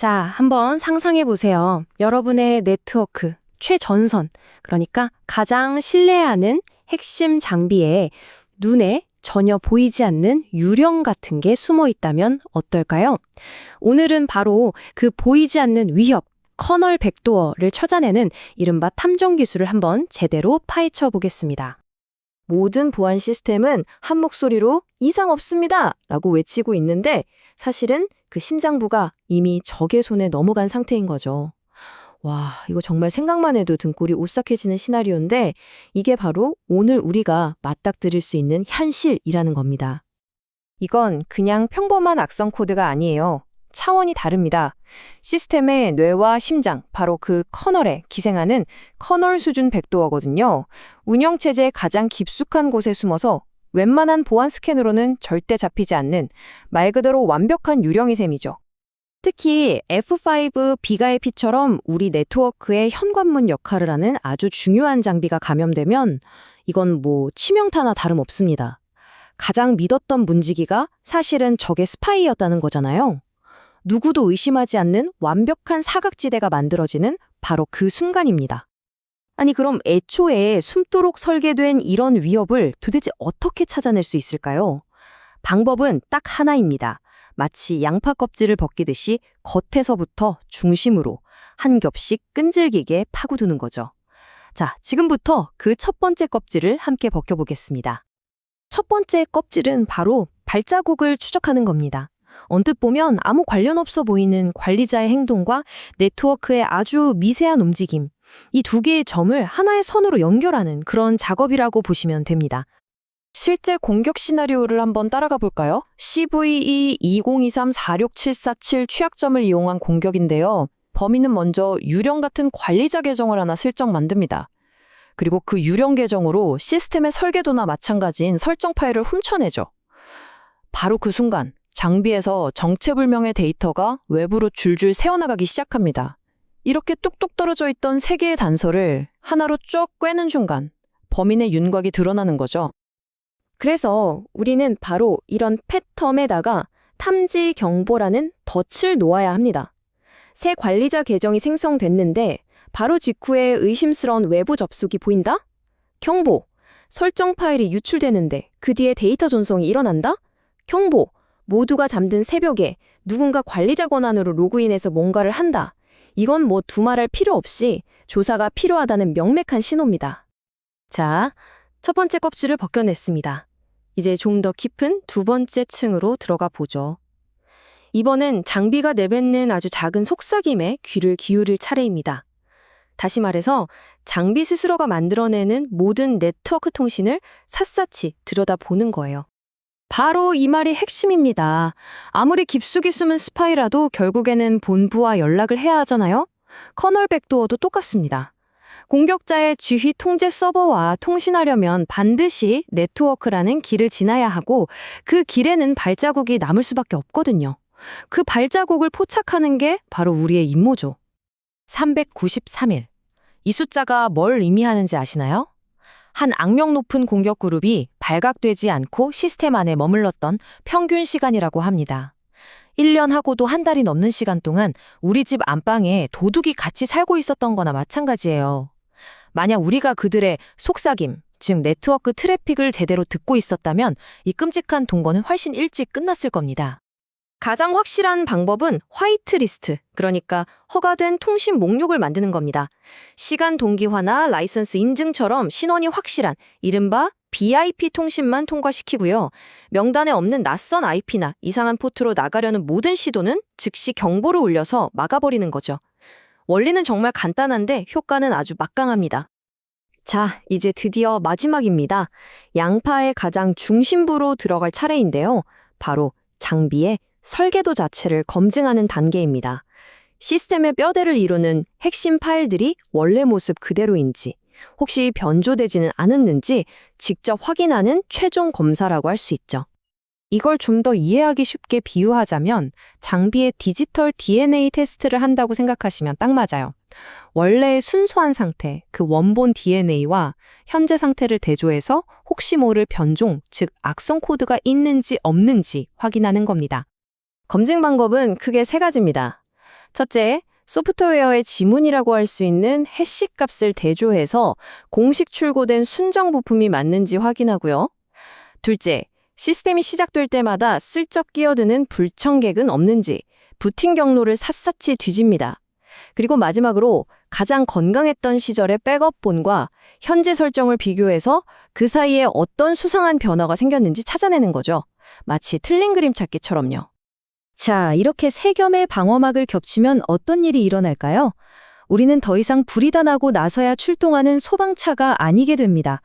자, 한번 상상해 보세요. 여러분의 네트워크, 최전선, 그러니까 가장 신뢰하는 핵심 장비에 눈에 전혀 보이지 않는 유령 같은 게 숨어 있다면 어떨까요? 오늘은 바로 그 보이지 않는 위협, 커널 백도어를 찾아내는 이른바 탐정 기술을 한번 제대로 파헤쳐 보겠습니다. 모든 보안 시스템은 한 목소리로 이상 없습니다! 라고 외치고 있는데 사실은 그 심장부가 이미 적의 손에 넘어간 상태인 거죠. 와, 이거 정말 생각만 해도 등골이 오싹해지는 시나리오인데 이게 바로 오늘 우리가 맞닥뜨릴 수 있는 현실이라는 겁니다. 이건 그냥 평범한 악성 코드가 아니에요. 차원이 다릅니다. 시스템의 뇌와 심장, 바로 그 커널에 기생하는 커널 수준 백도어거든요. 운영체제의 가장 깊숙한 곳에 숨어서 웬만한 보안 스캔으로는 절대 잡히지 않는 말 그대로 완벽한 유령이 셈이죠. 특히 F5 비가이피처럼 우리 네트워크의 현관문 역할을 하는 아주 중요한 장비가 감염되면 이건 뭐 치명타나 다름없습니다. 가장 믿었던 문지기가 사실은 적의 스파이였다는 거잖아요. 누구도 의심하지 않는 완벽한 사각지대가 만들어지는 바로 그 순간입니다. 아니 그럼 애초에 숨도록 설계된 이런 위협을 도대체 어떻게 찾아낼 수 있을까요? 방법은 딱 하나입니다. 마치 양파 껍질을 벗기듯이 겉에서부터 중심으로 한 겹씩 끈질기게 파고드는 거죠. 자, 지금부터 그 첫 번째 껍질을 함께 벗겨보겠습니다. 첫 번째 껍질은 바로 발자국을 추적하는 겁니다. 언뜻 보면 아무 관련 없어 보이는 관리자의 행동과 네트워크의 아주 미세한 움직임, 이 두 개의 점을 하나의 선으로 연결하는 그런 작업이라고 보시면 됩니다. 실제 공격 시나리오를 한번 따라가 볼까요? CVE 2023-46747 취약점을 이용한 공격인데요. 범인은 먼저 유령 같은 관리자 계정을 하나 슬쩍 만듭니다. 그리고 그 유령 계정으로 시스템의 설계도나 마찬가지인 설정 파일을 훔쳐내죠. 바로 그 순간 장비에서 정체불명의 데이터가 외부로 줄줄 새어나가기 시작합니다. 이렇게 뚝뚝 떨어져 있던 세 개의 단서를 하나로 쭉 꿰는 순간 범인의 윤곽이 드러나는 거죠. 그래서 우리는 바로 이런 패텀에다가 탐지 경보라는 덫을 놓아야 합니다. 새 관리자 계정이 생성됐는데 바로 직후에 의심스러운 외부 접속이 보인다? 경보. 설정 파일이 유출되는데 그 뒤에 데이터 전송이 일어난다? 경보. 모두가 잠든 새벽에 누군가 관리자 권한으로 로그인해서 뭔가를 한다. 이건 뭐 두말할 필요 없이 조사가 필요하다는 명백한 신호입니다. 자, 첫 번째 껍질을 벗겨냈습니다. 이제 좀 더 깊은 두 번째 층으로 들어가 보죠. 이번엔 장비가 내뱉는 아주 작은 속삭임에 귀를 기울일 차례입니다. 다시 말해서 장비 스스로가 만들어내는 모든 네트워크 통신을 샅샅이 들여다보는 거예요. 바로 이 말이 핵심입니다. 아무리 깊숙이 숨은 스파이라도 결국에는 본부와 연락을 해야 하잖아요. 커널 백도어도 똑같습니다. 공격자의 지휘 통제 서버와 통신하려면 반드시 네트워크라는 길을 지나야 하고 그 길에는 발자국이 남을 수밖에 없거든요. 그 발자국을 포착하는 게 바로 우리의 임무죠. 393일. 이 숫자가 뭘 의미하는지 아시나요? 한 악명 높은 공격 그룹이 발각되지 않고 시스템 안에 머물렀던 평균 시간이라고 합니다. 1년하고도 한 달이 넘는 시간 동안 우리 집 안방에 도둑이 같이 살고 있었던 거나 마찬가지예요. 만약 우리가 그들의 속삭임, 즉 네트워크 트래픽을 제대로 듣고 있었다면 이 끔찍한 동거는 훨씬 일찍 끝났을 겁니다. 가장 확실한 방법은 화이트리스트, 그러니까 허가된 통신 목록을 만드는 겁니다. 시간 동기화나 라이선스 인증처럼 신원이 확실한 이른바 BIP 통신만 통과시키고요. 명단에 없는 낯선 IP나 이상한 포트로 나가려는 모든 시도는 즉시 경보를 울려서 막아버리는 거죠. 원리는 정말 간단한데 효과는 아주 막강합니다. 자, 이제 드디어 마지막입니다. 양파의 가장 중심부로 들어갈 차례인데요. 바로 장비의 설계도 자체를 검증하는 단계입니다. 시스템의 뼈대를 이루는 핵심 파일들이 원래 모습 그대로인지, 혹시 변조되지는 않았는지 직접 확인하는 최종 검사라고 할 수 있죠. 이걸 좀 더 이해하기 쉽게 비유하자면 장비의 디지털 DNA 테스트를 한다고 생각하시면 딱 맞아요. 원래의 순수한 상태, 그 원본 DNA와 현재 상태를 대조해서 혹시 모를 변종, 즉 악성 코드가 있는지 없는지 확인하는 겁니다. 검증 방법은 크게 세 가지입니다. 첫째, 소프트웨어의 지문이라고 할 수 있는 해시 값을 대조해서 공식 출고된 순정 부품이 맞는지 확인하고요. 둘째, 시스템이 시작될 때마다 슬쩍 끼어드는 불청객은 없는지 부팅 경로를 샅샅이 뒤집니다. 그리고 마지막으로 가장 건강했던 시절의 백업본과 현재 설정을 비교해서 그 사이에 어떤 수상한 변화가 생겼는지 찾아내는 거죠. 마치 틀린 그림 찾기처럼요. 자, 이렇게 세 겸의 방어막을 겹치면 어떤 일이 일어날까요? 우리는 더 이상 불이 다 나고 나서야 출동하는 소방차가 아니게 됩니다.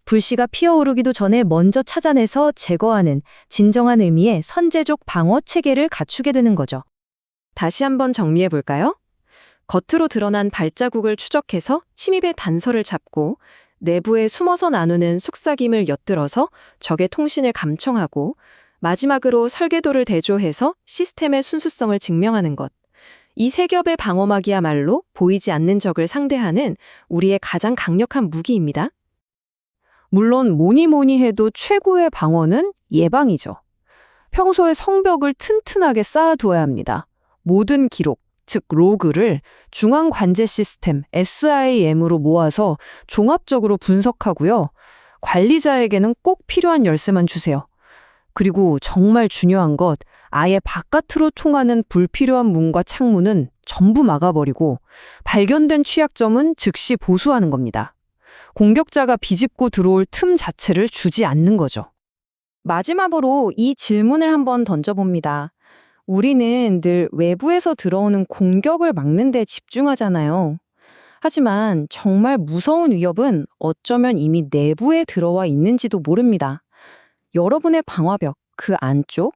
불씨가 피어오르기도 전에 먼저 찾아내서 제거하는 진정한 의미의 선제적 방어 체계를 갖추게 되는 거죠. 다시 한번 정리해 볼까요? 겉으로 드러난 발자국을 추적해서 침입의 단서를 잡고 내부에 숨어서 나누는 속삭임을 엿들어서 적의 통신을 감청하고 마지막으로 설계도를 대조해서 시스템의 순수성을 증명하는 것. 이 세 겹의 방어막이야말로 보이지 않는 적을 상대하는 우리의 가장 강력한 무기입니다. 물론 뭐니 해도 최고의 방어는 예방이죠. 평소에 성벽을 튼튼하게 쌓아두어야 합니다. 모든 기록, 즉 로그를 중앙관제 시스템 SIM으로 모아서 종합적으로 분석하고요. 관리자에게는 꼭 필요한 열쇠만 주세요. 그리고 정말 중요한 것, 아예 바깥으로 통하는 불필요한 문과 창문은 전부 막아버리고 발견된 취약점은 즉시 보수하는 겁니다. 공격자가 비집고 들어올 틈 자체를 주지 않는 거죠. 마지막으로 이 질문을 한번 던져봅니다. 우리는 늘 외부에서 들어오는 공격을 막는 데 집중하잖아요. 하지만 정말 무서운 위협은 어쩌면 이미 내부에 들어와 있는지도 모릅니다. 여러분의 방화벽, 그 안쪽,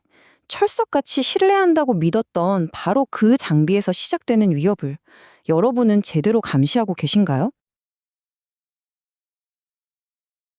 철석같이 신뢰한다고 믿었던 바로 그 장비에서 시작되는 위협을 여러분은 제대로 감시하고 계신가요?